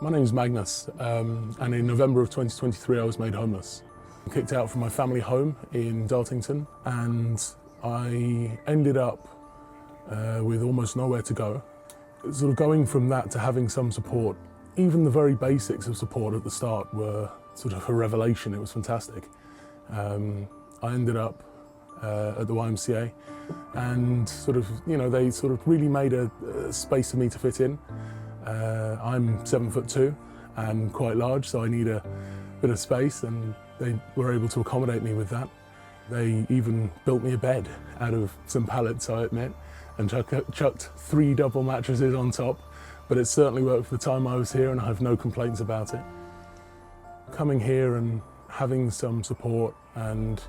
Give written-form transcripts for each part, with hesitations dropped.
My name's Magnus, and in November of 2023 I was made homeless. Kicked out from my family home in Dartington, and I ended up with almost nowhere to go. Sort of going from that to having some support, even the very basics of support at the start were sort of a revelation. It was fantastic. I ended up at the YMCA, and they sort of really made a space for me to fit in. I'm 7'2" and quite large, so I need a bit of space, and they were able to accommodate me with that. They even built me a bed out of some pallets, I admit, and chucked 3 double mattresses on top, but it certainly worked for the time I was here, and I have no complaints about it. Coming here and having some support and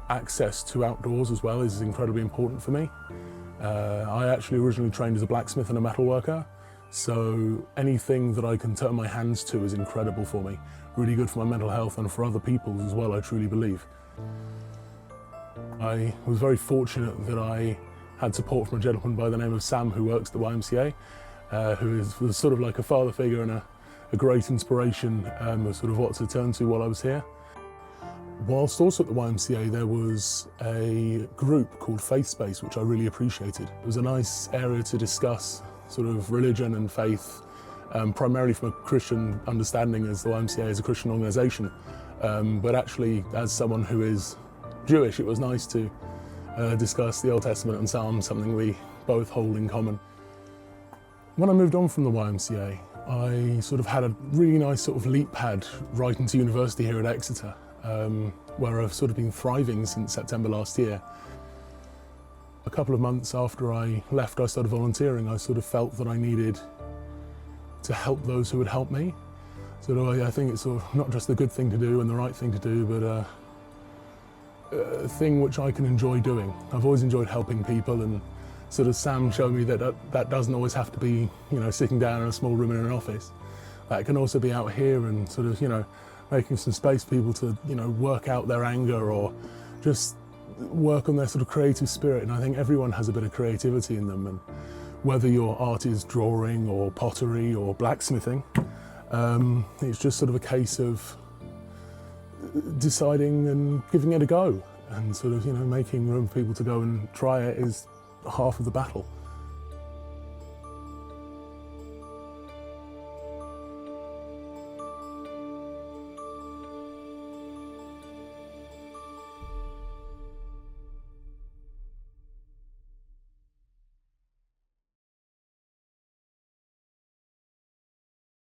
access to outdoors as well is incredibly important for me. I actually originally trained as a blacksmith and a metalworker, so anything that I can turn my hands to is incredible for me. Really good for my mental health and for other people as well, I truly believe. I was very fortunate that I had support from a gentleman by the name of Sam, who works at the YMCA, who was sort of like a father figure and a great inspiration of sort of what to turn to while I was here. Whilst also at the YMCA, there was a group called Faith Space, which I really appreciated. It was a nice area to discuss sort of religion and faith, primarily from a Christian understanding, as the YMCA is a Christian organisation. But actually, as someone who is Jewish, it was nice to discuss the Old Testament and Psalms, something we both hold in common. When I moved on from the YMCA, I sort of had a really nice sort of leap pad right into university here at Exeter, where I've sort of been thriving since September last year. A couple of months after I left, I started volunteering. I sort of felt that I needed to help those who would help me. So I think it's sort of not just the good thing to do and the right thing to do, but a thing which I can enjoy doing. I've always enjoyed helping people, and sort of Sam showed me that that doesn't always have to be, sitting down in a small room in an office. That can also be out here and sort of, making some space for people to, work out their anger or just work on their sort of creative spirit. And I think everyone has a bit of creativity in them, and whether your art is drawing or pottery or blacksmithing, it's just sort of a case of deciding and giving it a go, and sort of making room for people to go and try it is half of the battle.